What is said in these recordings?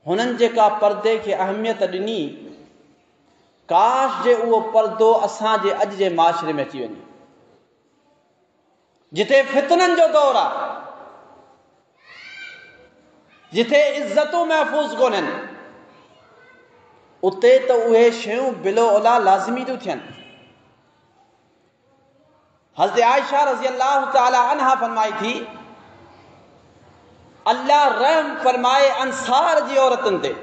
हुननि जेका पर्दे खे अहमियत ॾिनी, काश जे उहो पर्दो असांजे अॼु जे माशरे में अची वञे, जिथे फितननि जो दौर आहे, जिथे इज़तूं महफ़ूज़ कोन्हनि, उते त उहे शयूं बिलो ओला लाज़मी थियूं थियनि। हज़रत आयशा रज़ी अल्लाह ताला अन्हा फरमाई थी, अल्लाह रहम फरमाए अंसार जी औरतुनि ते,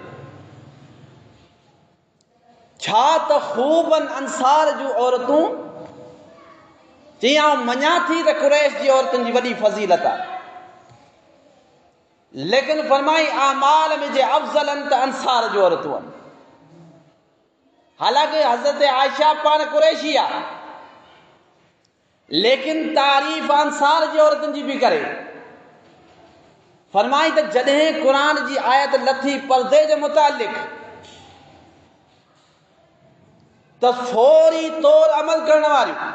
छा त ख़ूबन अंसार जूं औरतूं, जीअं मञा थी त कुरैश जी औरतुनि जी वॾी फज़ीलत आहे, लेकिन फरमाई आमाल में जे अफ़ज़ल त अंसार जूं औरतूं आहिनि। हालांकि हज़रत आयशा पाण कुरैशी आहे, लेकिन तारीफ़ अंसार जी औरतुनि जी बि करे। फरमाई त जॾहिं क़ुरान जी आयत लथी पर्दे जे मुतालिक़, त फौरी तौर अमल करण वारियूं,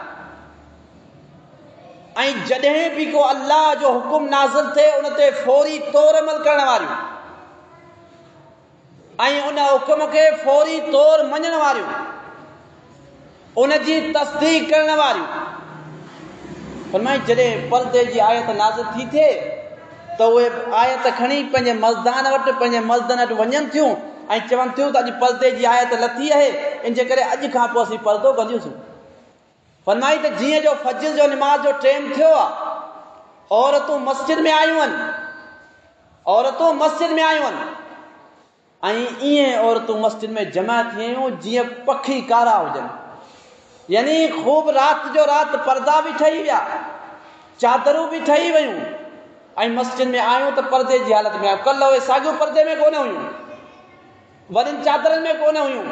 ऐं जॾहिं बि को अल्लाह जो हुकुम नाज़िल थिए उन ते फौरी तौर अमल करण वारियूं, ऐं उन हुकुम खे फौरी तौर मञण वारियूं, उन जी तस्दीक करण वारियूं। फरमाई जॾहिं पर्दे जी आयत नाज़िल थी थिए त उहे आयत खणी पंहिंजे मज़दान वटि, पंहिंजे मर्दनि वटि वञनि थियूं ऐं चवनि थियूं त अॼु पर्दे जी आयत लथी आहे, इन जे करे अॼु खां पोइ असीं पर्दो कंदियूंसीं। फरमाई त जीअं जो फजर जो निमाज़ जो टाइम थियो आहे, औरतूं मस्जिद में आयूं आहिनि, औरतूं मस्जिद में आयूं आहिनि, ऐं ईअं औरतूं मस्जिद में जमा थी वियूं जीअं पखी कारा हुजनि, यानी ख़ूब राति जो राति पर्दा बि ठही विया, चादरूं बि ठही वियूं, ऐं मस्जिद में आयूं त पर्दे जी हालत में आयूं। कल्ह उहे साॻियूं पर्दे में कोन हुयूं, वॾियुनि चादरनि में कोन हुयूं,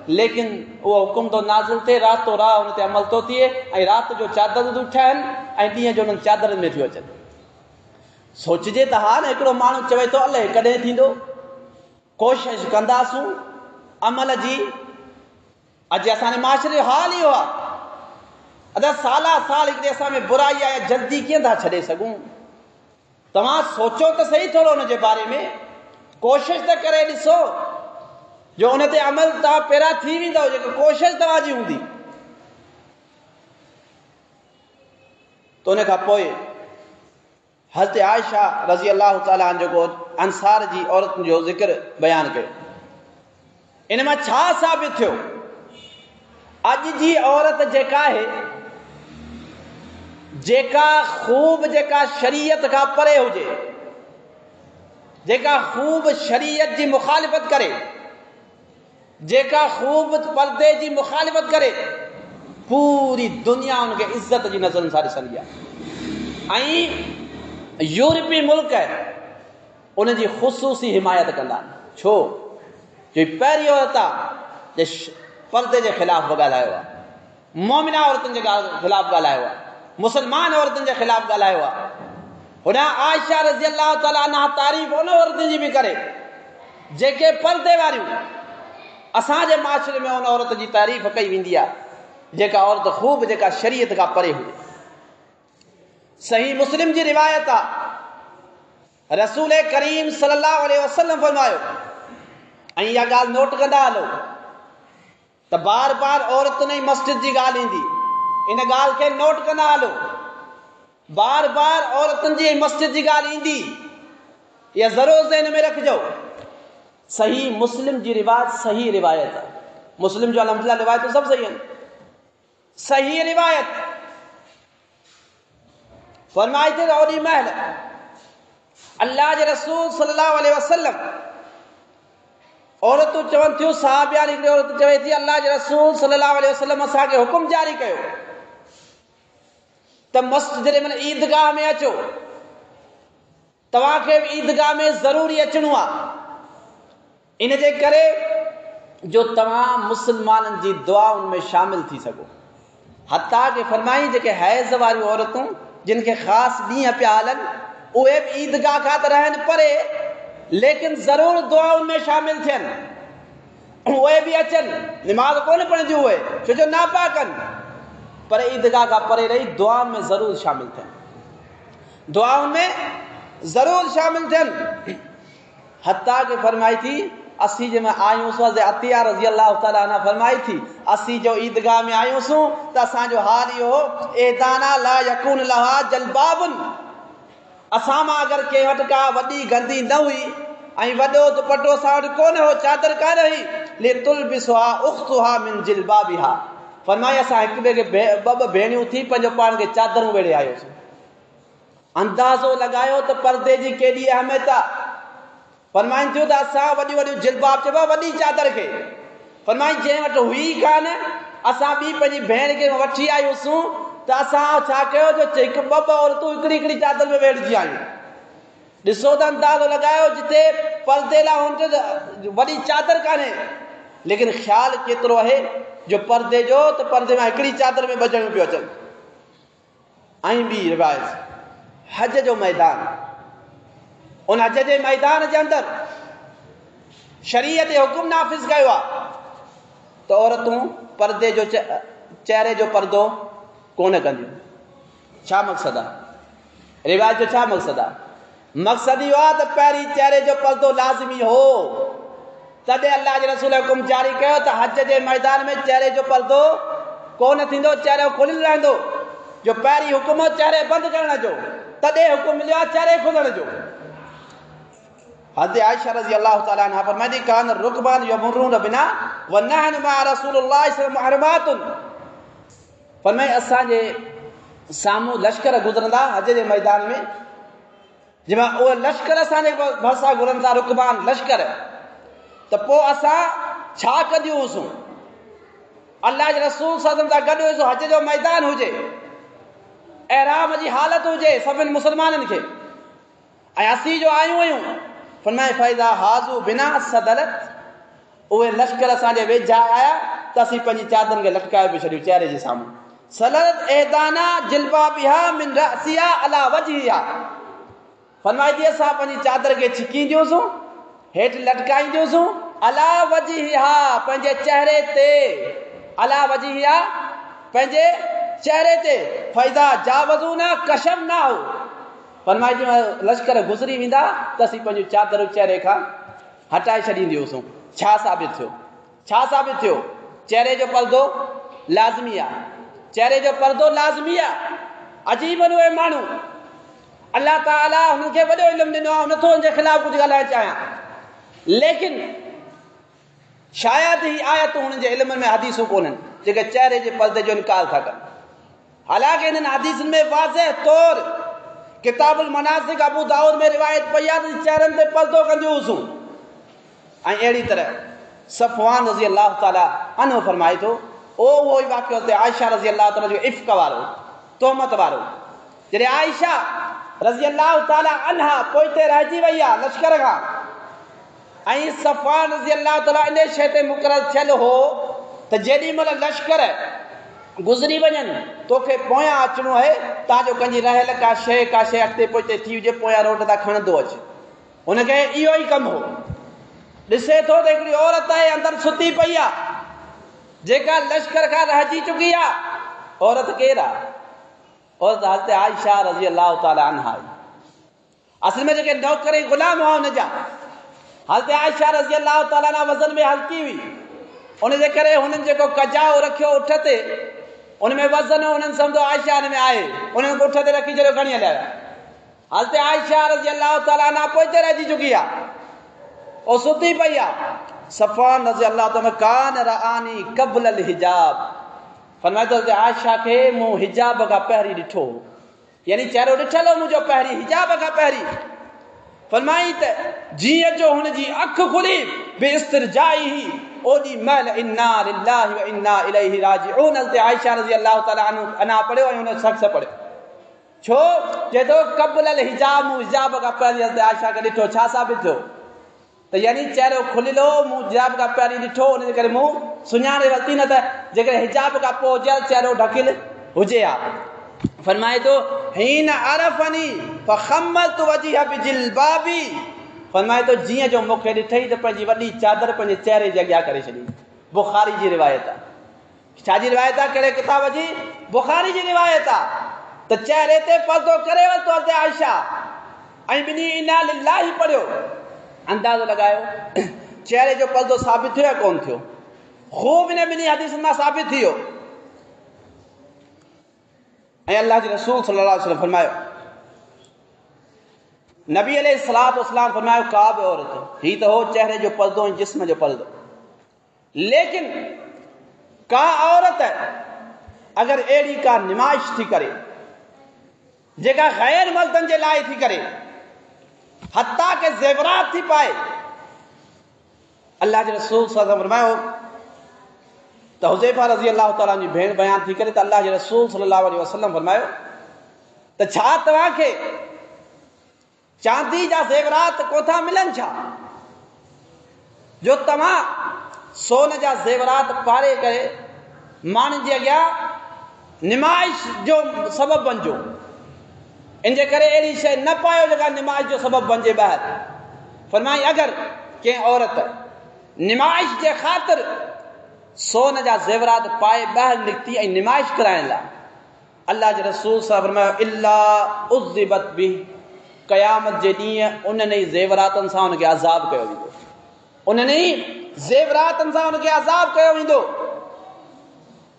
लेकिन उहो हुकुम थो नाज़िल थिए, रातो राह हुन ते अमल थो थिए, ऐं राति जो चादरूं थियूं ठहनि ऐं ॾींहं जो उन्हनि चादरनि में थियूं अचनि। सोचिजे त हा न, हिकिड़ो माण्हू चवे थो अलाए कॾहिं थींदो, कोशिशि कंदासूं अमल जी। अॼु असांजे माशरे जो हाल इहो आहे, अदा साला साल हिकिड़ी असां में बुराई आहे, जल्दी कीअं था छॾे सघूं? तव्हां सोचो त सही थोरो हुन जे बारे में, कोशिशि त करे ॾिसो, जो उन ते अमल तव्हां पहिरां थी वेंदव, जेको कोशिशि तव्हांजी हूंदी। त उन खां पोइ हज़रत आयशा रज़ी अल्लाह ताला अन्हा जेको अंसार जी औरतुनि जो ज़िक्र बयानु कयो, इन मां छा साबित थियो? अॼु जी औरत जेका आहे, जेका ख़ूब जेका शरीयत खां परे हुजे, जेका ख़ूब शरीयत जी मुखालिफ़त करे, जेका ख़ूब पर्दे जी मुखालिफ़त करे, पूरी दुनिया उनखे इज़त जी नज़रुनि सां ॾिसंदी आहे, ऐं यूरोपी मुल्क उन जी ख़ुसूसी हिमायत कंदा आहिनि। छो जो पहिरीं औरत आहे जे पर्दे जे ख़िलाफ़ ॻाल्हायो आहे, मोमिना औरतुनि जे ख़िलाफ़ ॻाल्हायो आहे, मुसलमान औरतुनि जे ख़िलाफ़ ॻाल्हायो आहे। हुन आयशा रज़ी अल्लाह ताला अन्हा तारीफ़ उन औरतुनि जी बि करे जेके पर्दे वारियूं, असांजे माशरे में उन औरत जी तारीफ़ कई वेंदी आहे जेका औरत ख़ूब जेका शरीयत खां परे हुजे। सही मुस्लिम जी रिवायत आहे, रसूल करीम सल्लल्लाहु अलैहि वसल्लम फरमायो, ऐं इहा ॻाल्हि नोट कंदा हलो त बार बार औरतुनि जी मस्जिद जी ॻाल्हि ईंदी, इन ॻाल्हि खे नोट कंदा हलो, बार बार औरतुनि जी मस्जिद जी ॻाल्हि ईंदी, इहा ज़रूरु ज़हन में रखिजो। सही मुस्लिम जी रिवायत सही रिवायत आहे, मुस्लिम जो अल्हम्दुलिल्लाह रिवायतूं सभु सही आहिनि, सही रिवायत फरमाई थी ओॾी महिल अल्लाह जे रसूल सल्लल्लाहु अलैहि वसल्लम, औरतूं चवनि थियूं, सहाबियान हिकिड़ी औरत चवे थी, अल्लाह जे रसूल सल्लल्लाहु अलैहि वसल्लम असांखे हुकुम जारी कयो त मस्जिद में ईदगाह में अचो, तव्हांखे ईदगाह में ज़रूरी अचणो आहे, इन जे करे जो तव्हां मुस्लमाननि जी दुआउनि में शामिल थी सघो। हता के फरमाई जेके हैज़ वारियूं औरतूं जिन खे ख़ासि ॾींहं पिया हलनि, उहे बि ईदगाह खां त रहनि परे, लेकिन ज़रूरु दुआउनि में शामिल थियनि, उहे बि अचनि, निमाज़ कोन पढ़ंदियूं उहे छो जो नापाक आहिनि, पर ईदगाह खां परे रही दुआउनि में ज़रूरु शामिल थियनि, दुआउनि में ज़रूरु शामिल थियनि। हत्ता के फरमाई थी असी जे में आयूंसि अतिया रज़ी अल्लाह ताला अन्हा फरमाई थी असी जो ईदगाह में आयूंसि त असांजो हाल इहो एदाना ला यकून लहा जलबाबुन असां मां अगरि कंहिं वटि का वॾी गंदी न हुई ऐं वॾो दुपटो असां वटि कोन हो चादर कान हुई लितुलबिसुहा उख्तुहा मिन जिलबाबिहा फरमाई असां हिक ॿिए खे ॿ भेणियूं थी पंहिंजो पाण खे चादरूं वेड़े आयोसीं अंदाज़ो लॻायो त पर्दे जी केॾी अहमियत आहे फरमाइनि थियूं त असां वॾियूं वॾियूं जिलबाब चइबो आहे वॾी चादर खे फरमाई जंहिं वटि हुई कान असां ॿी पंहिंजी भेण खे वठी आयूंसीं त असां छा कयो जो हिकु ॿ औरतूं हिकिड़ी हिकिड़ी चादर में वेड़िजी आयूं ॾिसो त अंदाज़ो लॻायो जिते पर्दे लाइ हुन वॾी चादर कान्हे लेकिन ख़्यालु केतिरो आहे जो पर्दे जो त पर्दे मां हिकिड़ी चादर में ॿ ॼणियूं पियो अचनि ऐं ॿी रिवायत हज जो मैदान उन हज जे मैदान जे अंदरि शरीयत हुकुम नाफ़िज़ कयो आहे त औरतूं पर्दे जो चहिरे जो पर्दो कोन कंदियूं छा मक़सदु आहे रिवायत जो छा मक़सदु आहे मक़सदु इहो आहे त पहिरीं चहिरे जो पर्दो लाज़मी हो तॾहिं अल्लाह जे रसूल हुकुम जारी कयो त हज जे मैदान में चहिरे जो पर्दो कोन थींदो चहिरो खुलियलु रहंदो जो पहिरीं हुकुम चहिरे बंदि करण जो तॾहिं हुकुम मिलियो आहे चहिरे खुलण जो हज़रत आयशा रज़ी अल्लाह ताला अन्हा फरमाईंदी कान रुकबान यमुरून बिना व नहनु मा रसूलुल्लाह मुहरमातुन फरमाई असांजे साम्हूं लश्कर गुज़रंदा हज जे मैदान में जंहिंमें उहे लश्कर असांजे भरिसां गुज़रनि था रुकबान लश्कर त पोइ असां छा कंदियूं हुयूं अल्लाह जे रसूल सल्लल्लाहु अलैहि वसल्लम सां गॾु हुयुसि हज जो मैदान हुजे एहराम जी हालत हुजे सभिनि मुस्लमाननि खे ऐं असीं जो आयूं आहियूं फरमाए फ़ाइदा हाज़ू बिना सदरत उहे लश्कर असांजे वेझा आया त असीं पंहिंजी चादरनि खे लटकाए बि छॾियूं चहिरे जे साम्हूं सलरत एदाना जिलबाबिहा मिन रअसिहा अला वजहिहा फरमाए थी असां पंहिंजी चादर खे छिकींदियूंसीं हेठि लटकाईंदियूंसीं अला वजहिहा पंहिंजे चहिरे ते अला वजहिहा पंहिंजे चहिरे ते फ़ाइदा जावज़ू न कशम न हो फरमाए थी लश्कर गुज़री वेंदा त असीं पंहिंजूं चादरूं चहिरे खां हटाए छॾींदी हुयूं छा साबित थियो चहिरे जो पर्दो लाज़मी आहे चहिरे जो पर्दो लाज़मी आहे अजीब उहे माण्हू अल्लाह ताला हुनखे वॾो इल्मु ॾिनो आहे नथो हुनजे ख़िलाफ़ कुझु ॻाल्हाइणु चाहियां लेकिन शायदि ही आयतूं हुननि जे इल्म में हदीसूं कोन्हनि जेके चहिरे जे पर्दे जो इनकार था कनि हालांकि हिननि हदीसनि में वाज़ह तौर किताबुल मनासिक अबू दाऊद में रिवायत पई आहे त चहिरनि ते पर्दो कंदियूं हुयूं ऐं अहिड़ी तरह सफ़वान रज़ी अल्लाह ताला अन्हु फरमाए थो उहो ई वाक़ियो ते आयशा रज़ी अल्लाह ताला जो इफ़्क वारो तोहमत वारो जॾहिं आयशा रज़ी अल्लाह ताला अन्हा पोइते रहिजी वई आहे लश्कर खां ऐं सफ़वान रज़ी अल्लाह ताला इन शइ ते मुक़ररु थियलु हो त जेॾी महिल लश्कर गुज़री वञनि तोखे पोयां अचिणो आहे तव्हांजो कंहिंजी रहियल का शइ अॻिते पोइते थी हुजे पोयां रोड तां खणंदो अचे हुनखे इहो ई कमु हो ॾिसे थो त हिकिड़ी औरत आहे अंदरि सुती पई आहे जेका लश्कर खां रहिजी चुकी आहे औरत केरु आहे औरत हज़रत आयशा रज़ी अल्लाह ताला अन्हा असल में जेके नौकर ऐं ग़ुलाम हुआ हुनजा हज़रत आयशा रज़ी अल्लाह ताला ना वज़न में हल्की हुई उनजे करे हुननि जेको कजाओ रखियो उठ ते उनमें वज़न हुननि सम्झो आयशा हिन में आहे उन्हनि उठ ते रखी छॾियो खणी हलिया हज़रत आयशा रज़ी अल्लाह ताला ना पोइते रहिजी चुकी आहे ओ सुती पई आहे सफ़वान रज़ी अल्लाह ताला कान रआनी क़ब्ल अल हिजाब फरमाए थो त आयशा खे मूं हिजाब खां पहिरीं ॾिठो यानी चहिरो ॾिठल हो मुंहिंजो पहिरीं हिजाब खां पहिरीं फरमाई त जीअं जो हुनजी अखि खुली बेइस्तिरजाई ओॾी महिल इन्ना लिल्लाहि व इन्ना इलैहि राजिऊन हज़रत आयशा रज़ी अल्लाह ताला अन्हा पढ़ियो ऐं हुन शख़्स पढ़ियो छो चए थो क़ब्ल अल हिजाब मूं हिजाब खां पहिरीं हज़रत आयशा खे ॾिठो छा साबित थियो त यानी चहिरो खुलियलु मूं हिजाब खां पहिरीं ॾिठो उनजे करे मूं सुञाणे वरिती न त जेकॾहिं हिजाब खां पोइ हुजे चहिरो ढकियलु हुजे हा फरमाए थो हिन अरफनी फखम्मत वजह बिजिलबाबी फरमाए थो जीअं जो मूंखे ॾिठई त पंहिंजी वॾी चादर पंहिंजे चहिरे जे अॻियां करे छॾी बुखारी जी रिवायत आहे छाजी रिवायत आहे कहिड़े किताब जी बुखारी जी रिवायत आहे त चहिरे ते पर्दो करे वरितो हज़रत आयशा ऐं ॿिन्ही इन्ना लिल्लाहि पढ़ियो अंदाज़ो लॻायो चेहरे जो पर्दो साबित थियो या कोन थियो? ख़ूब इन ॿिन्ही हदीसुनि मां साबित थी वियो। ऐं अल्लाह जे रसूल सल्लल्लाहु अलैहि वसल्लम फरमायो, नबी अलैहिस्सलातु वस्सलाम फरमायो, का बि औरत, ही त हो चेहरे जो पर्दो ऐं जिस्म जो पर्दो, लेकिन का औरत अगरि अहिड़ी का निमाइश थी करे जेका गैर मर्दनि जे लाइ थी करे, हत्ता के ज़ेवरात थी पाए, अल्लाह जे रसूल सल्लल्लाहु अलैहि वसल्लम फरमायो त हुज़ैफा रज़ी अल्लाह ताला जी भेण बयान थी करे त अल्लाह जे रसूल सल्लल्लाहु अलैहि वसल्लम फरमायो त छा तव्हांखे चांदी जा ज़ेवरात कोथा मिलनि छा जो तव्हां सोन जा ज़ेवरात पारे करे माण्हुनि जे अॻियां निमाइश जो सबबु बणिजो। इन जे करे अहिड़ी शइ न पायो जेका निमाइश जो सबबु बणिजे ॿाहिरि। फरमाई अगरि कंहिं औरत निमाइश जे ख़ातिर सोन जा ज़ेवरात पाए ॿाहिरि निकिती ऐं निमाइश कराइण लाइ, अल्लाह जे रसूल साहब फरमायो इल्ला उज़िबत बिही, क़यामत जे ॾींहुं उन्हनि ज़ेवरातनि सां हुनखे अज़ाब कयो वेंदो। उन्हनि ज़ेवरातनि सां हुनखे अज़ाब कयो वेंदो।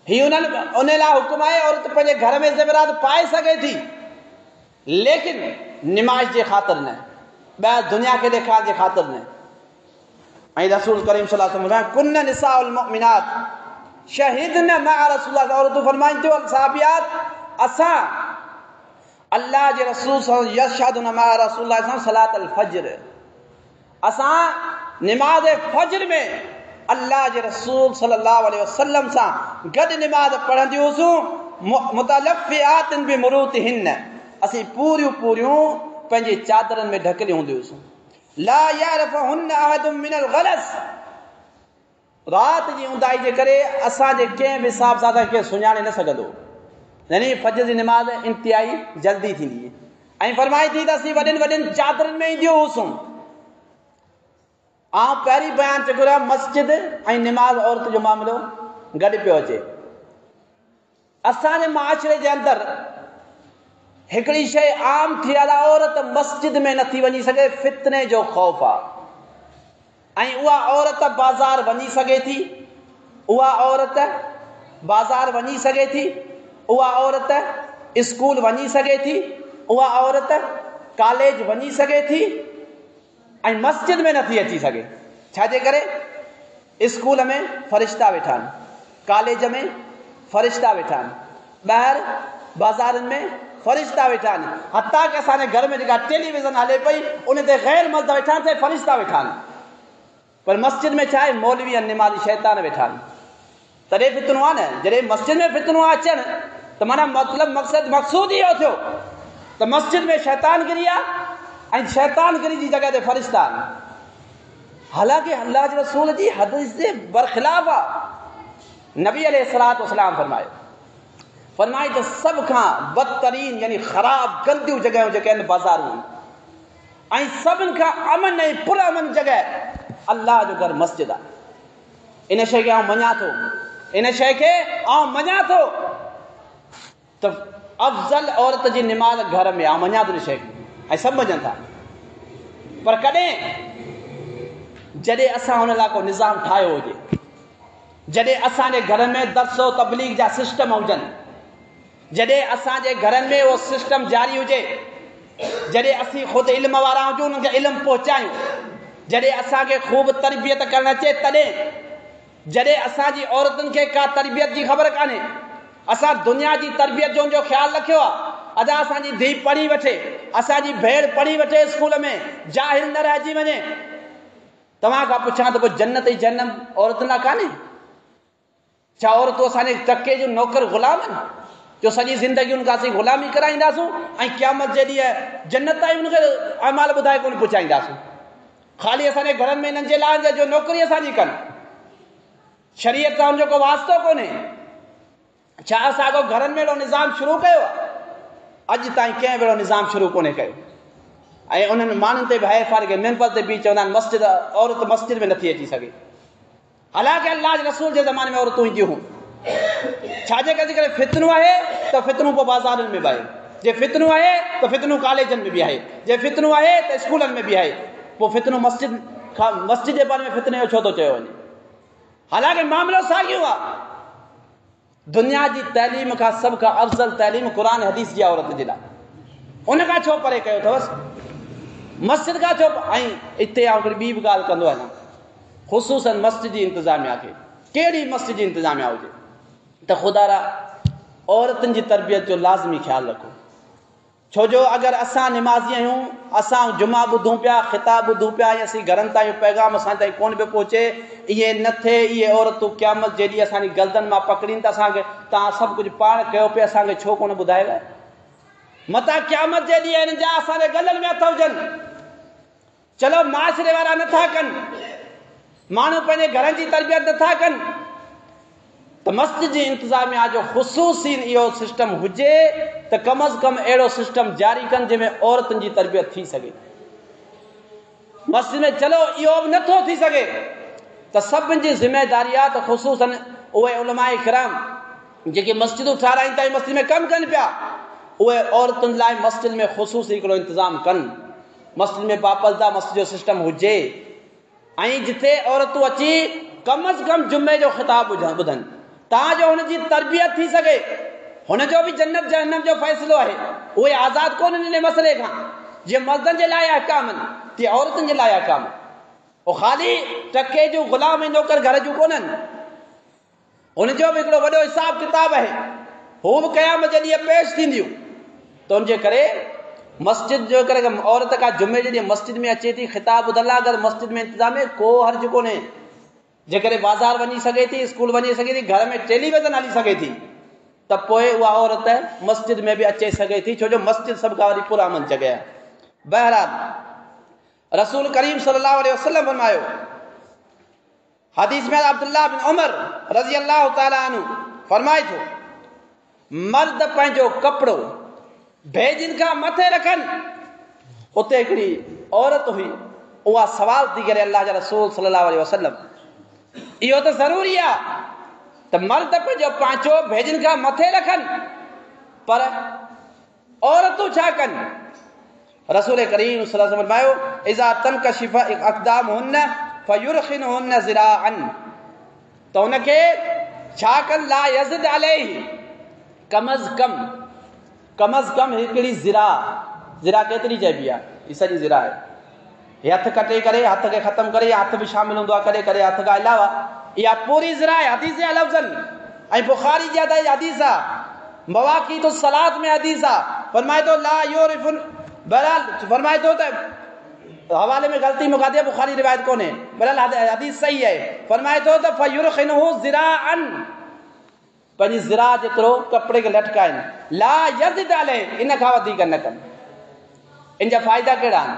हीउ उन लाइ हुकुम आहे औरत पंहिंजे घर में ज़ेवरात पाए सघे थी, लेकिन निमाइश जे ख़ातिर न, ॿाहिरि दुनिया खे ॾेखारण जे ख़ातिर न। ऐं रसूल करीम सल्लल्लाहु अलैहि वसल्लम कुन्न निसाउल मुमिनात शहीदन मअ रसूलुल्लाह, औरतूं फरमाइनि थियूं सहाबियात, असां अल्लाह जे रसूल यशहदुन मअ रसूलुल्लाह सलातल फज्र, असां निमाज़ फज्र में अल्लाह जे रसूल सल्लल्लाहु अलैहि वसल्लम सां गॾु निमाज़ पढ़ंदी हुयूं। मुतलफ़ियातिन बिमुरूतिहिन, असीं पूरियूं पंहिंजे चादरनि में ढकियल हूंदी हुयूं। ला यारफ़ुहुन अहदुम मिनल गलस, राति जी ऊंदाही जे करे असांजे कंहिं बि हिसाब सां कंहिंखे सुञाणे न सघंदो। यानी फज्र जी निमाज़ इंतिहाई जल्दी थींदी ऐं फरमाई थी त असीं वॾनि वॾनि चादरनि में ईंदियूं हुयूं। ऐं पहिरीं बयानु चयो आहे मस्जिद ऐं निमाज़ औरत जो मामिलो गॾु पियो अचे। असांजे माशरे जे अंदरि हिकिड़ी शइ आम थियल आहे, औरत मस्जिद में नथी वञी सघे, फितने जो ख़ौफ़ आहे। ऐं उहा औरत बाज़ार वञी सघे थी, उहा औरत बाज़ार वञी सघे थी, उहा औरत स्कूल वञी सघे थी, उहा औरत कॉलेज वञी सघे थी, ऐं मस्जिद में नथी अची सघे। छाजे करे? स्कूल में फ़रिश्ता वेठा आहिनि, कॉलेज में फ़रिश्ता वेठा आहिनि, ॿाहिरि बाज़ारनि में फ़रिश्ता वेठा आहिनि। हत्ता कि असांजे घर में जेका टेलीविज़न हले पई उन ते गैर मर्द वेठा आहिनि, फ़रिश्ता वेठा आहिनि। पर मस्जिद में छा आहे? मौलवी ऐं निमाज़ी शैतान वेठा आहिनि। तॾहिं फितनो आहे न। जॾहिं मस्जिद में फितनो अचनि त माना मतिलबु मक़सूद इहो थियो त मस्जिद में शैतानगिरी आहे ऐं शैतानगिरी जी जॻह ते फ़रिश्ता आहिनि। हालांकि अल्लाह जे रसूल जी हदीस जे बरख़िलाफ़ आहे। नबी अलैहिस्सलातु वस्सलाम फरमाई त सभ खां बदतरीन यानी ख़राब गंदियूं जॻहियूं जेके आहिनि बाज़ारूं आहिनि, ऐं सभिनि खां अमन ऐं पुरअमन जॻह अल्लाह जो घर मस्जिद आहे। इन शइ खे आउं मञा थो, इन शइ खे आउं मञा थो त अफ़ज़ल औरत जी निमाज़ घर में, आउं मञा थो इन शइ खे, ऐं सभु मञनि था। पर कॾहिं जॾहिं असां हुन लाइ को निज़ाम ठाहियो हुजे, जॾहिं असांजे घर में दर्सो तबलीग जा सिस्टम हुजनि, जॾहिं असांजे घरनि में उहो सिस्टम जारी हुजे, जॾहिं असीं ख़ुदि इल्म वारा हुजूं उन्हनि खे इल्मु पहुचायूं, जॾहिं असांखे ख़ूब तरबियत करणु अचे, तॾहिं जॾहिं असांजी औरतुनि खे का तरबियत जी ख़बर कान्हे, असां दुनिया जी तरबियत जो उनजो ख़्यालु रखियो आहे। अॼु असांजी धीउ पढ़ी वठे, असांजी भेण पढ़ी वठे स्कूल में, जाहिल न रहिजी वञे। तव्हां खां पुछां त पोइ जन्नत जी जनम औरतुनि लाइ कान्हे छा? औरतूं असांजे टके जूं नौकर ग़ुलाम आहिनि जो सॼी ज़िंदगी उनखां असीं ग़ुलामी कराईंदासूं ऐं क़यामत जे ॾींहुं जन्नत ताईं उनखे अमाल ॿुधाए कोन पहुचाईंदासूं। ख़ाली असांजे घरनि में हिननि जे लाइ जो नौकरी असांजी कनि, शरीयत सां हुनजो को वास्तो कोन्हे। छा असां को घरनि में अहिड़ो निज़ाम शुरू कयो आहे? अॼु ताईं कंहिं बि अहिड़ो निज़ाम शुरू कोन्हे कयो। ऐं उन्हनि माण्हुनि ते बि है फ़र्क़ु, मिंबर ते बि चवंदा आहिनि मस्जिद, औरत मस्जिद में नथी अची सघे। हालांकि अल्लाह जे रसूल जे ज़माने में औरतूं ईंदियूं हुयूं। छाजे करे? फितनो आहे त फितनो पोइ बाज़ारनि में बि आहे, जे फितनो आहे त फितनो कॉलेजनि में बि आहे, जे फितनो आहे त स्कूलनि में बि आहे। पोइ फितनो मस्जिद जे बारे में फितने जो छो थो चयो वञे? हालांकि मामिलो साॻियो आहे। दुनिया जी तइलीम खां सभ खां अफ़ज़ल तइलीम क़ुर हदीस जी औरत जे लाइ, उन खां छो परे कयो अथवसि? मस्जिद खां छो? ऐं हिते आउं हिकिड़ी ॿी बि ॻाल्हि कंदो आहियां, ख़ुसूसन मस्जिद जी इंतिज़ामिया खे। कहिड़ी मस्जिद जी इंतिज़ामिया हुजे त ख़ुदा औरतुनि जी तरबियत जो लाज़मी ख़्यालु रखो। छो जो अगरि असां निमाज़ी आहियूं, असां जुमा ॿुधूं पिया, ख़िताब ॿुधूं पिया, ऐं असीं घरनि ताईं पैगाम असां ताईं कोन पियो पहुचे, इहे न थिए, इहे औरतूं क़यामत जे ॾींहुं असांजी गर्दन मां पकड़ीनि त असांखे तव्हां सभु कुझु पाण कयो पिया, असांखे छो कोन ॿुधायव? मतां क़यामत जे ॾींहुं हिन जा असांजे गलनि में हथ हुजनि। चलो माशरे वारा नथा कनि, माण्हू पंहिंजे घरनि जी तरबियत नथा कनि, त मस्जिद जी इंतिज़ामिया जो ख़ुसूसी इहो सिस्टम हुजे त कम अज़ कम अहिड़ो सिस्टम जारी कनि जंहिंमें औरतुनि जी तरबियत थी सघे। मस्जिद में चलो इहो बि नथो थी सघे त सभिनि जी ज़िम्मेदारी आहे त ख़ुसूसन उहे उलमाए किराम जेके मस्जिदूं ठाराइनि था, मस्जिद में कमु कनि पिया, उहे औरतुनि लाइ मस्जिद में ख़ुसूसी हिकिड़ो इंतिज़ाम कनि। मस्जिद में बापलदा मस्जिद जो सिस्टम हुजे, ऐं जिथे औरतूं अची कम अज़ कम जुमे जो ख़िताब ॿुधनि, ताजो हुनजी तरबियत थी सघे। हुनजो बि जन्नत जहन्नम जो फ़ैसिलो आहे, उहे आज़ादु कोन इन मसइले खां। जीअं मर्दनि जे लाइ अहकाम आहिनि, तीअं औरतुनि जे लाइ अहकाम। उहो ख़ाली टके जूं ग़ुलाम ऐं नौकर घर जूं कोन्हनि, हुनजो बि हिकिड़ो वॾो हिसाब किताब आहे, हू बि क़यामत जे ॾींहुं पेश थींदियूं। त हुनजे करे मस्जिद जो करे औरत का जुमे जे ॾींहुं मस्जिद में अचे थी, ख़िताब ॿुधण लाइ, अगरि मस्जिद में इंतिज़ाम में को हर्ज कोन्हे। जेकॾहिं बाज़ारि वञी सघे थी, स्कूल वञी सघे थी, घर में टेलीविज़न हली सघे थी, त पोइ उहा औरत मस्जिद में बि अचे सघे थी, छो जो मस्जिद सभ खां वॾी पुरअमन जॻह आहे। बहरहाल रसूल करीम सल्लल्लाहु अलैहि वसल्लम फरमायो, हदीस में अब्दुल्लाह बिन उमर रज़ी अल्लाह ताला अन्हु फरमाए थो, मर्द पंहिंजो कपिड़ो भेजिन खां मथे रखनि। उते हिकिड़ी औरत हुई, उहा सवाल थी करे अल्लाह जा रसूल सल्लल्लाहु अलैहि वसल्लम, इहो त ज़रूरी आहे त मर्द पंहिंजो पांचो भेजिन खां मथे रखनि, पर औरतूं छा कनि? रसूल करीम सल्लल्लाहु अलैहि वसल्लम फरमायो, इज़ा तनकशिफ अक़दामुहुन्न फयुरखिनुहुन्न ज़िराअन, त हुनखे छा कनि? ला यज़िद अलैहि, कम अज़ कम हिकिड़ी ज़िरा केतिरी चइबी आहे? ही सॼी ज़िरा आहे। हीअ हथ कटे करे, हथ खे ख़तमु करे, या हथ बि शामिल हूंदो आहे कॾहिं कॾहिं हथ खां अलावा, इहा पूरी ज़िरा आहे। हदीस जा लफ़्ज़नि ऐं बुख़ारी जी हदीस आहे, मवाक़ीतु सलात में हदीस आहे। फरमाए थो ला योरिफुन, बहरहाल फरमाए थो त हवाले में ग़लती मुकादी आहे, बुख़ारी रिवायत कोन्हे, बहरहाल हदीस सही आहे। फरमाए थो त फयुरखिनुहु ज़िराअन, पंहिंजी ज़िरा जेतिरो कपिड़े खे लटकाइनि, ला यज़िद अलैहि, इन खां वधीक न कनि। इन जा फ़ाइदा कहिड़ा आहिनि?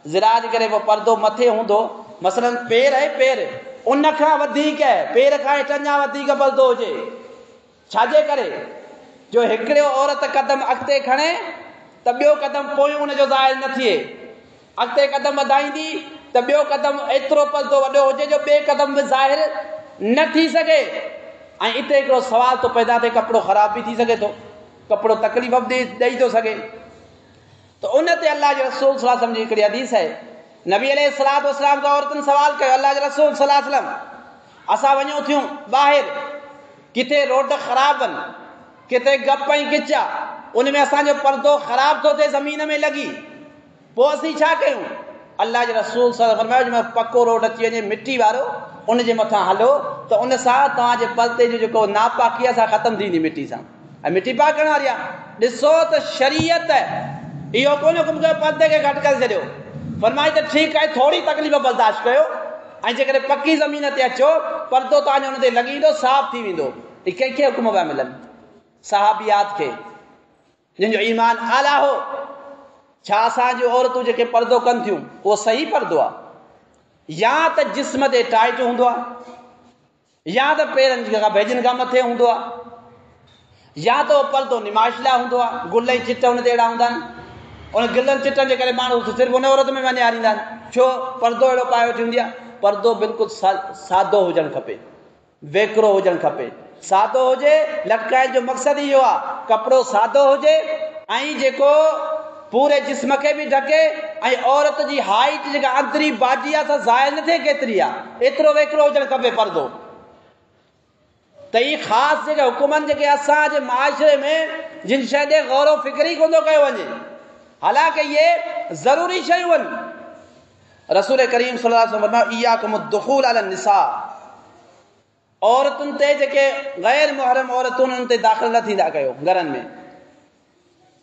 ज़िरा जे करे पोइ पर्दो मथे हूंदो, मसलन पेर आहे, पेर उन खां वधीक, पेर खां हेठि अञा वधीक पर्दो हुजे। छाजे करे? जो हिकिड़ो औरत कदम अॻिते खणे त ॿियो कदम पोयों हुनजो ज़ाहिर न थिए, अॻिते कदम वधाईंदी त ॿियो कदम एतिरो पर्दो वॾो हुजे जो ॿिए कदम बि ज़ाहिर न थी सघे। ऐं हिते हिकिड़ो सवाल थो पैदा थिए, कपिड़ो ख़राब बि थी सघे थो, कपिड़ो तकलीफ़ बि ॾेई थो सघे। त उन ते अल्लाह जे रसूल सल्लल्लाहु अलैहि वसल्लम जी हिकिड़ी हदीस आहे, नबी अलैहिस्सलातु वस्सलाम खां औरतुनि सवाल कयो, अल्लाह जे रसूल सल्लल्लाहु अलैहि वसल्लम असां वञूं थियूं ॿाहिरि, किथे रोड ख़राब आहिनि, किथे गप ऐं गिच आहे, उन में असांजो पर्दो ख़राब थो थिए, ज़मीन में लॻी, पोइ असीं छा कयूं? अल्लाह जे रसूल सल्लल्लाहु अलैहि वसल्लम फरमायो, जंहिंमें पको रोड अची वञे मिटी वारो, उन जे मथां हलो त उन सां तव्हांजे पर्दे जो जेको नापाकी आहे, ख़तमु थींदी मिटी सां। ऐं मिटी पाक करण वारी आहे। ॾिसो त शरीयत इहो कोन हुकुम कयो पर्दे खे घटि करे छॾियो, फरमाई त ठीकु आहे थोरी तकलीफ़ बर्दाश्त कयो, ऐं जेकॾहिं पकी ज़मीन ते अचो पर्दो तव्हांजो हुन ते लॻी वेंदो, साफ़ थी वेंदो। ही कंहिंखे हुकुम पिया मिलनि? सहाबियात खे, जिन जो ईमान आला हो। छा असांजूं औरतूं जेके पर्दो कनि थियूं उहो सही पर्दो आहे, या त जिस्म ते टाइट हूंदो आहे, या त पेरनि खां भेजिन खां मथे हूंदो आहे, या त उहो पर्दो निमाइश लाइ हूंदो आहे, गुल ऐं चिट हुन ते अहिड़ा हूंदा आहिनि, उन गिलनि चिटनि जे करे माण्हू सिर्फ़ु उन औरत में वञारींदा आहिनि। छो? पर्दो अहिड़ो पाए वठी हूंदी आहे। पर्दो बिल्कुलु सादो हुजणु खपे, वेकिरो हुजणु खपे, सादो हुजे। लटकाइण जो मक़सदु इहो आहे, कपिड़ो सादो हुजे ऐं जेको पूरे जिस्म खे बि ढके ऐं औरत जी हाइट जेका अंदरी बाजी आहे सां ज़ाहिर न थिए केतिरी आहे, एतिरो वेतिरो हुजणु खपे परदो। त इहे ख़ासि जेके हुकुमनि जेके असांजे माशरे में जिन शइ ते गौर फिक्री कोन थो कयो वञे, हालांकि इहे ज़रूरी शयूं आहिनि। रसूल करीम सल्लल्लाहु अलैहि वसल्लम फरमायो इय्याकुम दुखूल अला निसा, औरतुनि ते जेके गैर मुहरम औरतुनि उन्हनि ते दाख़िल न थींदा कयो घरनि में।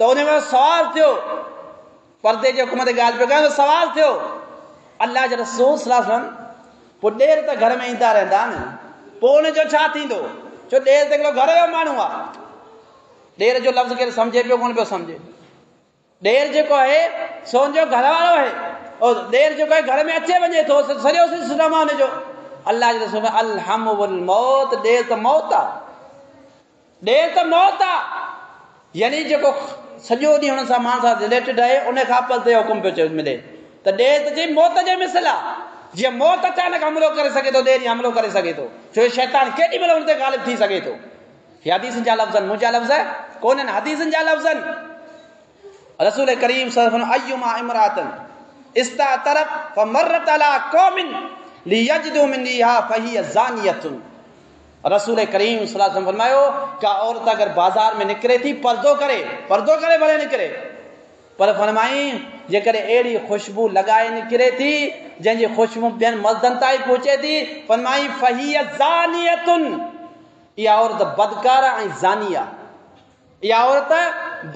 त उन में सवाल थियो, पर्दे जे हुकुम ते ॻाल्हि पियो कयां, सवाल थियो अल्लाह जे रसूल सल्लल्लाहु अलैहि वसल्लम पोइ ॾेर त घर में ईंदा रहंदा आहिनि, पोइ उनजो छा थींदो? छो ॾेर त हिकिड़ो घर जो माण्हू आहे, ॾेर जो लफ़्ज़ केरु सम्झे पियो कोन पियो सम्झे। ॾेर जेको आहे सो हुनजो घर वारो आहे, और ॾेर जेको आहे घर में अचे वञे थो, सॼो सिस्टम आहे हुनजो। अल्लाह जे रसूल अलहम वल मौत, ॾेर त मौत आहे, ॾेर त मौत आहे। यानी जेको सॼो ॾींहुं हुन सां माण्हू सां रिलेटेड आहे उन खां पल ते हुकुम पियो मिले त ॾेर त जी मौत जे मिसल आहे। जीअं मौत अचानक हमलो करे सघे थो, ॾेर हमलो करे सघे थो, छो शैतान केॾी महिल हुन ते ग़ालिब थी सघे थो। हदीसनि जा लफ़्ज़ आहिनि, मुंहिंजा लफ़्ज़ कोन्हनि, हदीसनि जा लफ़्ज़ आहिनि। रसूल करीम सल्लल्लाहु अलैहि वसल्लम अय्युमा इमरातन इस्तातरत फमरत अला कौमिन लियजदु मिन रिहा फहिय ज़ानियतुन। रसूल करीम सल्लल्लाहु अलैहि वसल्लम फरमायो का औरत अगर बाज़ार में निकिरे थी पर्दो करे भले निकिरे, पर फरमाई जेकॾहिं अहिड़ी ख़ुशबू लॻाए निकिरे थी जंहिंजी ख़ुशबू ॿियनि मर्दनि ताईं पहुचे थी, फरमाई फहिय ज़ानियतुन, इहा औरत बदकारा ऐं ज़ानी आहे। इहा औरत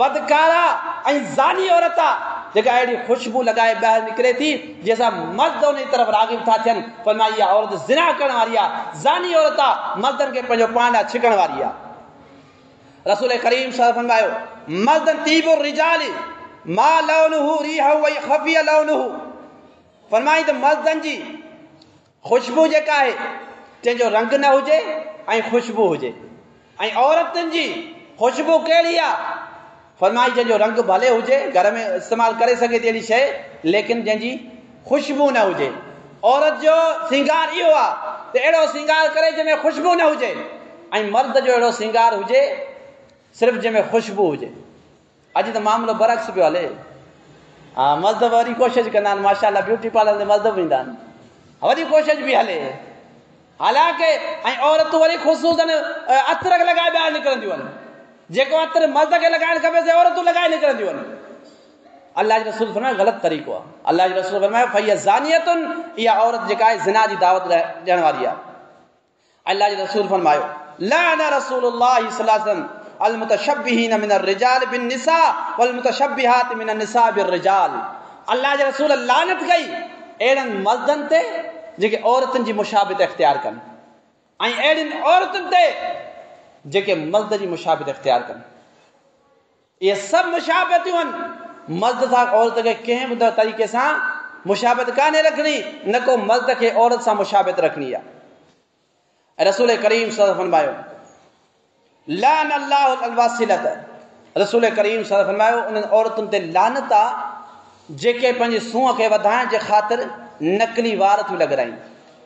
बदकारा ऐं ज़ानी औरत आहे जेका अहिड़ी ख़ुशबू लॻाए ॿाहिरि निकिरे थी जंहिंसां मर्द उन तरफ़ राग़िब था थियनि। फरमाई इहा औरत ज़िना करण वारी आहे, ज़ानी औरत आहे, मर्दनि खे पंहिंजो पाण लाइ छिकण वारी आहे। रसूल करीम सल्लल्लाहु अलैहि वसल्लम फरमायो मर्दन तीबु रिजाली मा लौनुहु रीहु व ख़फिय लौनुहु। फरमाई त मर्दनि जी ख़ुशबू जेका आहे जंहिंजो रंग न हुजे ऐं ख़ुशबू हुजे, ऐं औरतुनि जी ख़ुशबू कहिड़ी आहे? फरमाई जंहिंजो रंग भले हुजे, घर में इस्तेमालु करे सघे थी अहिड़ी शइ, लेकिन जंहिंजी ख़ुशबू न हुजे। औरत जो सिंगार इहो आहे त अहिड़ो सिंगार करे जंहिंमें ख़ुशबू न हुजे, ऐं मर्द जो अहिड़ो सिंगार हुजे सिर्फ़ु जंहिंमें ख़ुशबू हुजे। अॼु त मामिलो बरक्स पियो हले, हा मर्द वरी कोशिशि कंदा आहिनि, माशाअल्लाह ब्यूटी पार्लर ते मर्द बि ईंदा आहिनि, वरी कोशिशि बि हले। हालांकि ऐं औरतूं वरी ख़ुशूसन अतर लॻाए ॿाहिरि निकिरंदियूं आहिनि, जेको अतर मर्द खे लॻाइणु खपे से औरतूं लॻाए निकिरंदियूं आहिनि। अल्लाह जे रसूल फरमायो ग़लति तरीक़ो आहे। अल्लाह जे रसूल फरमायो फहिय ज़ानियतुन, इहा औरत जेका आहे ज़िना जी दावत ॾियण वारी आहे। अल्लाह जे रसूल फरमायो लाना रसूलुल्लाह सल्लल्लाहु अलैहि वसल्लम अल मुतशब्बिहीन मिन अर्रिजाल बिन निसा वल मुतशब्बिहात मिन अन्निसा बिर रिजाल। अल्लाह जे रसूल लानत कई अहिड़नि मर्दनि ते जेके औरतुनि जी मुशाबित इख्तियार कनि, ऐं अहिड़ियुनि औरतुनि ते जेके मर्द जी मुशाबित इख्तियार कनि। इहे सभु मुशाबितियूं आहिनि, मर्द सां औरत खे कंहिं बि तरीक़े सां मुशाबित कान्हे रखणी, न को मर्द खे औरत सां मुशाबित रखणी आहे। ऐं रसूल करीम सल्लल्लाहु अलैहि वसल्लम फरमायो लान अल्लाहु अल वासिलत। रसूल करीम सल्लल्लाहु अलैहि वसल्लम फरमायो उन्हनि औरतुनि ते लानत आहे जेके पंहिंजे सूंहं खे वधाइण जे ख़ातिर नकली वार थियूं लॻाइनि।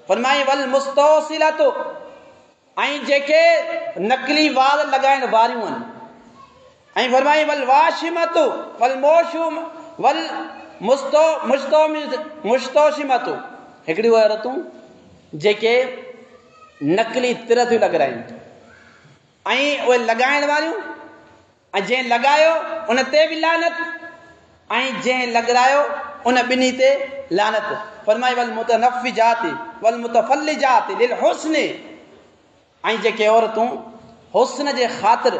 फरमाई वल मुस्तौसिलत, ऐं जेके नकली वार लॻाइण वारियूं आहिनि। ऐं फरमाई वल वाशिमत वल मोशूम वल मुस्तौशिमत, हिकिड़ी औरतूं जेके नकली तिर थियूं लॻाइनि, ऐं उहे लॻाइण वारियूं, ऐं जंहिं लॻायो उन ते बि लानत, ऐं जंहिं लॻायो उन ॿिन्ही ते लानत। फरमाई वल मुतनफ़िजात वल मुतफल्लिजात लिल हुस्न, ऐं जेके औरतूं हुस्न जे ख़ातिर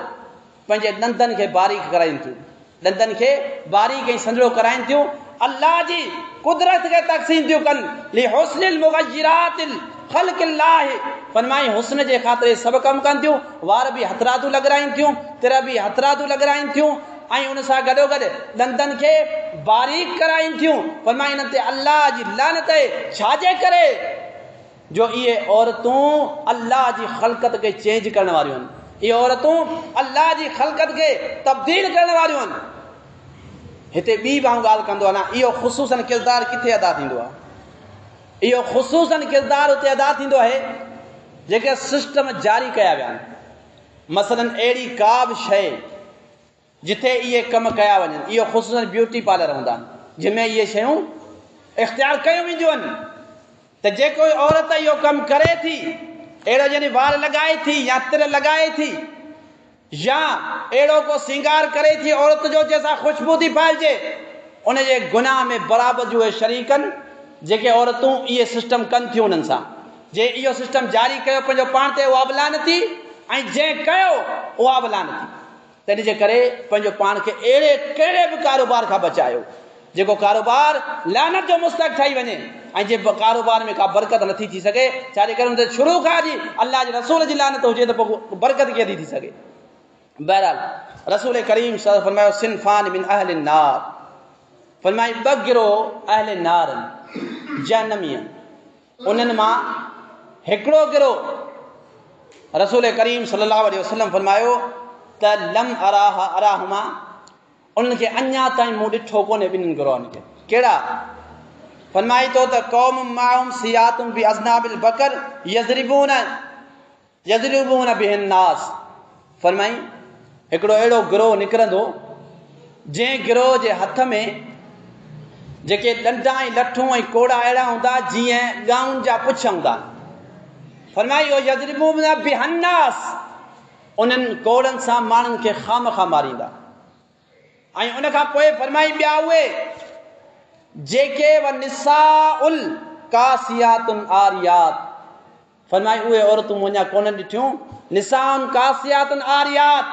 पंहिंजे ॾंदनि खे बारीक कराइनि थियूं, ॾंदनि खे बारीक ऐं संजड़ो कराइनि थियूं, अल्लाह जी कुदरत खे तक़सीम थियूं कनि लि हुस्निल मुग़य्यिरातिल ख़ल्क़िल्लाह। फरमाई हुस्न जे ख़ातिर सभु कमु कनि थियूं, वार बि हथरादू लॻाइनि थियूं, तिर बि हथरादू लॻाइनि थियूं, ऐं उन सां गॾोगॾु ॾंदनि खे बारीक कराइनि थियूं। फरमाई हिन ते अल्लाह जी लानत आहे, छाजे करे? जो इहे औरतूं अल्लाह जी ख़ल्क़त खे चेंज करण वारियूं आहिनि, इहे औरतूं अल्लाह जी ख़ल्क़त खे तब्दील करण वारियूं आहिनि। हिते ॿी बि ॻाल्हि कंदो आहे न, इहो ख़ुसूसन किरदारु किथे अदा थींदो आहे? इहो ख़ुसूसन किरदारु उते अदा थींदो आहे जेके सिस्टम जारी कया विया आहिनि। मसलन अहिड़ी का बि शइ जिथे इहे कम कया वञनि, इहो ख़ुसूसन ब्यूटी पार्लर हूंदा आहिनि, जंहिंमें इहे शयूं इख़्तियार कयूं वेंदियूं आहिनि त जेको औरत इहो कमु करे थी, अहिड़ो यानी वार लॻाए थी या तिर लॻाए थी या अहिड़ो को श्रंगार करे थी औरत जो जंहिंसां ख़ुशबू थी फैलिजे, उन जे गुनाह में बराबरि जो उहे शरीक आहिनि जेके औरतूं इहे सिस्टम कनि थियूं उन्हनि सां। जे इहो सिस्टम जारी कयो पंहिंजो पाण ते उहा बि लानती, ऐं जंहिं कयो उहा बि लानती। तंहिं जे करे पंहिंजो पाण खे अहिड़े कहिड़े बि कारोबार खां बचायो जेको कारोबार लानत जो मुस्तक ठही वञे ऐं जे कारोबार में का बरकत नथी थी सघे, छाजे करे हुन ते शुरू खां जी अल्लाह जे रसूल जी लानत हुजे त पोइ बरकत कीअं थी सघे। बहरहाल रसूल करीम सल्लल्लाहु अलैहि वसल्लम फरमायो सिनफान मिन अहलिन नार, फरमाई ॿ गिरोह अहले नार जहन्नमी, उन्हनि मां हिकिड़ो गिरोह रसूल करीम सल्लल्लाहु अलैहि वसल्लम फरमायो त लम अराहुमा, उन्हनि खे अञा ताईं मूं ॾिठो कोन्हे ॿिन्हिनि गिरोहनि खे। कहिड़ा? फरमाई तो त क़ौम माहुम सियातुम बि अज़नाबिल बकर यज़रिबून बिहिन नास, फरमाई हिकिड़ो अहिड़ो गिरोह निकिरंदो जंहिं गिरोह जे हथ में जेके ॾंडा ऐं लठूं ऐं कोड़ा अहिड़ा हूंदा जीअं ॻाउनि जा पुछ हूंदा। फरमाई इहो यज़रिबून बिहिन नास, उन्हनि कोड़नि सां माण्हुनि खे खामखा मारींदा। ऐं उन खां पोइ फरमाई ॿिया उहे जेके व निसाउल कासियातुन आरियात, फरमाई उहे औरतूं अञा कोन ॾिठियूं निसाउन कासियातुन आरियात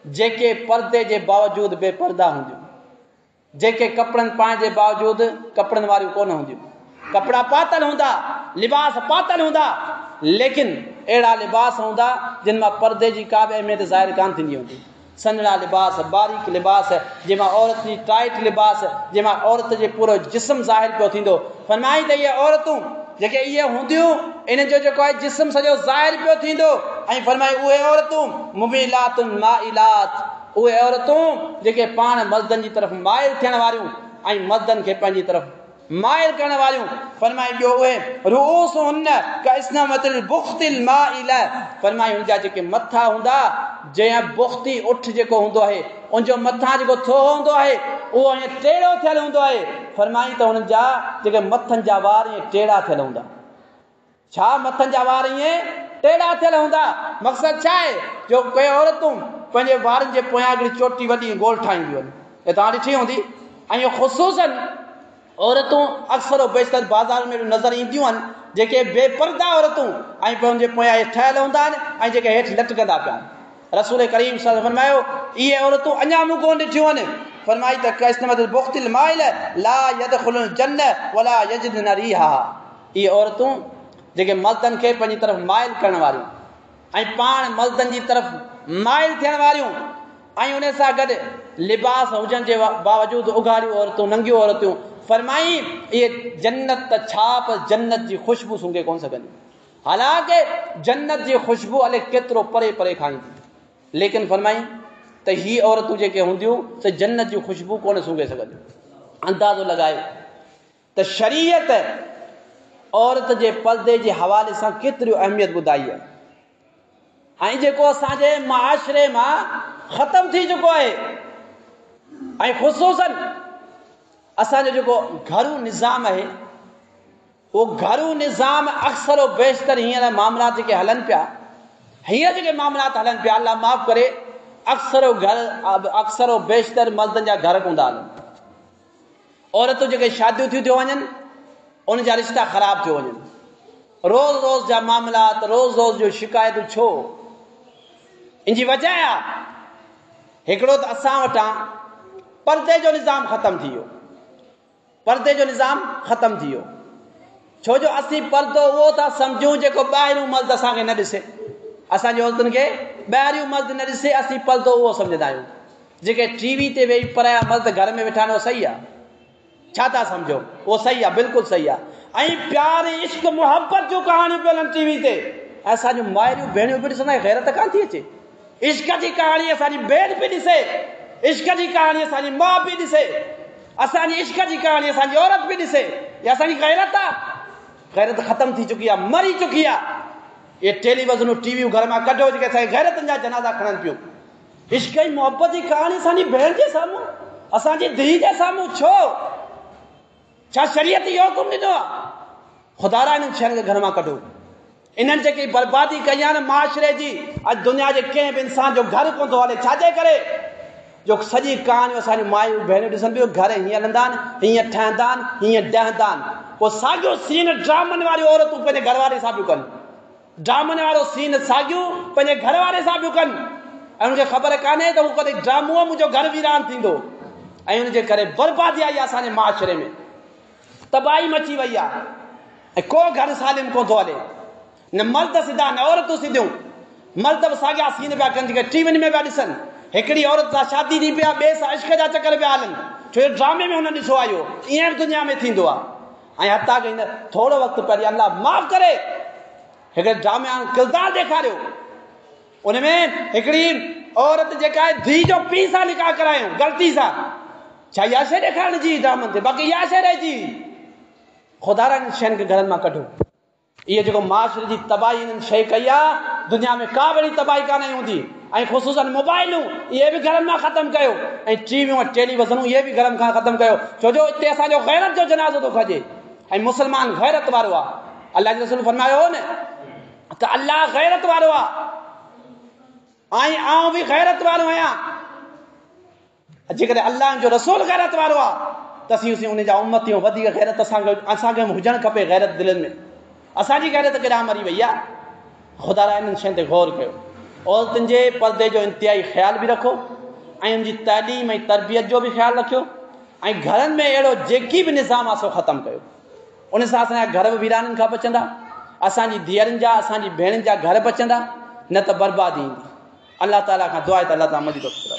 जेके पर्दे जे बावजूदि बेपर्दा हूंदियूं, जेके कपिड़नि पाइण जे बावजूदि कपिड़नि वारियूं कोन हूंदियूं, कपिड़ा पातल हूंदा, लिबास पातल हूंदा, लेकिन अहिड़ा लिबास हूंदा जिन मां पर्दे जी का बि अहमियत ज़ाहिर कान थींदी हूंदी। सन्हड़ा लिबास, बारीक लिबास, जंहिंमां औरत जी टाइट लिबास, जंहिंमां औरत जे पूरो जिस्म ज़ाहिर पियो थींदो। फरमाई त इहे औरतूं जेके इहे हूंदियूं इन जो जेको आहे जिस्म सॼो ज़ाहिर पियो थींदो। ऐं फरमाई उहे औरतूं मुमीलातुन माइलात, उहे औरतूं जेके पाण मर्दनि जी तरफ़ माइल थियण वारियूं ऐं मर्दनि खे पंहिंजी तरफ़ माइल करण वारियूं। फरमाई ॿियो उहे रुऊसुहुन कइस्नमतिल बुख्तिल माइल, फरमाई उनजा जेके मथा हूंदा जंहिं बुख्ती उठ जेको हूंदो आहे उनजो मथां जेको थो हूंदो आहे उहो ईअं टेढ़ो थियल हूंदो आहे। फरमाई त हुननि जा जेके मथनि जा वार ईअं टेढ़ा थियल हूंदा। छा मथनि जा वार ईअं टेढ़ा थियल हूंदा? मक़सदु छा आहे? जो के औरतूं पंहिंजे वारनि जे पोयां हिकिड़ी चोटी वॾी गोल ठाहींदियूं आहिनि, हे तव्हां ॾिठी हूंदी। ऐं इहो ख़ुसूसन औरतूं अक्सर बेशतर बाज़ार में नज़र ईंदियूं आहिनि जेके बेपर्दा औरतूं ऐं पंहिंजे पोयां ठहियल हूंदा आहिनि ऐं जेके हेठि लटकंदा पिया आहिनि। रसूल करीम सल्लल्लाहु अलैहि वसल्लम फरमायो इहे औरतूं अञा मूं कोन ॾिठियूं आहिनि। फरमाई त कइस्नमतिल बुख्तिल माइल ला यदखुलुल जन्नह वला यजिदन रीहा, इहे औरतूं जेके मर्दनि खे पंहिंजी तरफ़ माइल करण वारियूं ऐं पाण मर्दनि जी तरफ़ माइल थियण वारियूं ऐं उन सां गॾु लिबास हुजण जे बावजूदि उघाड़ियूं औरतूं, नंगियूं औरतूं, फरमाई इहे जन्नत त छा पर जन्नत जी ख़ुशबू सूंघे कोन सघंदियूं। हालांकि जन्नत जी ख़ुशबू अलाए केतिरो परे परे खां ईंदी, लेकिन फरमाई त ही औरतूं जेके हूंदियूं से जन्नत जी ख़ुशबू कोन सूंघे सघंदियूं। अंदाज़ो लॻाए त शरीयत औरत जे पर्दे जे हवाले सां केतिरियूं अहमियत ॿुधाई आहे ऐं जेको असांजे मुआशरे मां ख़तमु थी चुको आहे। ऐं ख़ुसूसन असांजो जेको घरू निज़ाम आहे उहो घरू निज़ाम अक्सर बेशतर हींअर मामलात जेके हलनि पिया, हींअर जेके मामलात हलनि पिया, अल्लाह माफ़ करे, अक्सर बेशतर मर्दनि जा घर कोन था हलनि। औरतूं जेके शादियूं थियूं वञनि उन जा रिश्ता ख़राब थियो वञनि, रोज़ रोज़ जा मामलात, रोज़ रोज़ जो शिकायतूं। छो? इन जी वजह आहे हिकिड़ो त असां वटां पर्दे जो निज़ाम ख़तमु थी वियो, पर्दे जो निज़ाम ख़तमु थी वियो। छो जो असीं पर्दो उहो था सम्झूं जेको ॿाहिरियों मर्द असांखे न ॾिसे, असांजी औरतुनि खे ॿाहिरियों मर्द न ॾिसे, असीं पर्दो उहो सम्झंदा आहियूं। जेके टीवी ते वेही पराया मर्द घर में वेठा आहिनि उहो सही आहे, छा था सम्झो? उहो सही आहे, बिल्कुलु सही आहे। ऐं प्यार इश्क मुहबत जूं कहाणियूं पियूं हलनि टीवी ते, ऐं असांजूं माइरियूं भेणियूं बि ॾिसंदा, गैरत कान थी अचे। इश्क जी कहाणी असांजी भेण बि ॾिसे, इश्क जी कहाणी असांजी माउ बि ॾिसे, असांजी इश्क जी कहाणी असांजी औरत बि ॾिसे। इहा असांजी गैरत आहे। गैरत ख़तमु थी चुकी आहे, मरी चुकी आहे। इहे टेलीविज़नूं टीवियूं घर मां कढो जेके असांखे गैरतनि जा जनाज़ा खणनि पियूं। इश्क जी मोहबत जी कहाणी असांजी भेण जे साम्हूं असांजी धीउ जे साम्हूं छो? छा शरीयत इहो हुकुम ॾिनो आहे? ख़ुदा रा इन्हनि शयुनि खे घर मां कढो। इन्हनि जेकी बर्बादी कई आहे न माशरे जी, अॼु दुनिया जे कंहिं बि इंसान जो घर कोन थो हले। छाजे करे? जो सॼी कहाणियूं असांजी मायूं भेणियूं ॾिसनि पियूं, घर हीअं हलंदा आहिनि, हीअं ठहंदा आहिनि, हीअं ॾहंदा आहिनि। पोइ साॻियो सीन ड्रामनि वारियूं औरतूं पंहिंजे घर वारे सां पियूं कनि। ड्रामनि वारो सीन साॻियूं पंहिंजे घर वारे सां पियूं कनि, ऐं उनखे ख़बर कान्हे त उहो कॾहिं ड्रामो मुंहिंजो घर वीरान थींदो। ऐं उनजे करे बर्बादी आई आहे असांजे माशरे में, तबाही मची वई आहे, ऐं को घर सालिम कोन थो हले। न मर्द सिधा न औरतूं सिधियूं। मर्द बि साॻिया सीन पिया कनि जेके टीवियुनि में पिया ॾिसनि। हिकिड़ी औरत सां शादी थी पिया, ॿिए सां इश्क जा चकर पिया हलनि, छो जो ड्रामे में हुन ॾिसो आयो। ईअं बि दुनिया में थींदो आहे। ऐं हथा कई थोरो वक़्तु पहिरीं अलाह माफ़ करे हिकिड़े ड्रामे वारो किरदारु ॾेखारियो। उनमें हिकिड़ी औरत जेका आहे धीउ जो पीउ सां निकाह करायूं ग़लती सां। छा इहा शइ ॾेखारण जी ड्रामनि ते? बाक़ी इहा शइ रहिजी। ख़ुदा रा शयुनि खे घरनि मां कढो। इहे जेको माशरे जी तबाही इन्हनि शइ कई आहे, दुनिया में का बि अहिड़ी तबाही कान हूंदी। ऐं ख़ुशूसन मोबाइलूं इहे बि घरनि मां ख़तमु कयो, ऐं टीवियूं ऐं टेलीविज़नूं इहे बि घरनि खां ख़तमु कयो, छो जो हिते असांजो गैरत जो जनाज़ो थो खजे। ऐं मुस्लमान गैरत वारो आहे। अलाह जो रसूल फरमायो हो न त अलाह गैरत वारो आहे, ऐं आउं बि गैरत वारो आहियां। जेकॾहिं अलाह जो रसूल गैरत वारो आहे त असीं उन जा उम्मतियूं वधीक गैरत असांखे हुजणु खपे। गैरत दिलनि में असांजी गैरत केॾांहुं मरी वई आहे। ख़ुदा रा इन्हनि शयुनि ते गौर कयो। औरतुनि जे पर्दे जो इंतिहाई ख़्यालु बि रखो, ऐं उनजी तइलीम ऐं तरबियत जो बि ख़्यालु रखियो, ऐं घरनि में अहिड़ो जेकी बि निज़ाम आहे सो ख़तमु कयो। उन सां असांजा घर बि वीराननि खां बचंदा, असांजी धीअरुनि जा असांजी भेणुनि जा घर बचंदा, न त बर्बादी ईंदी। अलाह ताला खां दुआ आहे त अलाह ताला मदद करे।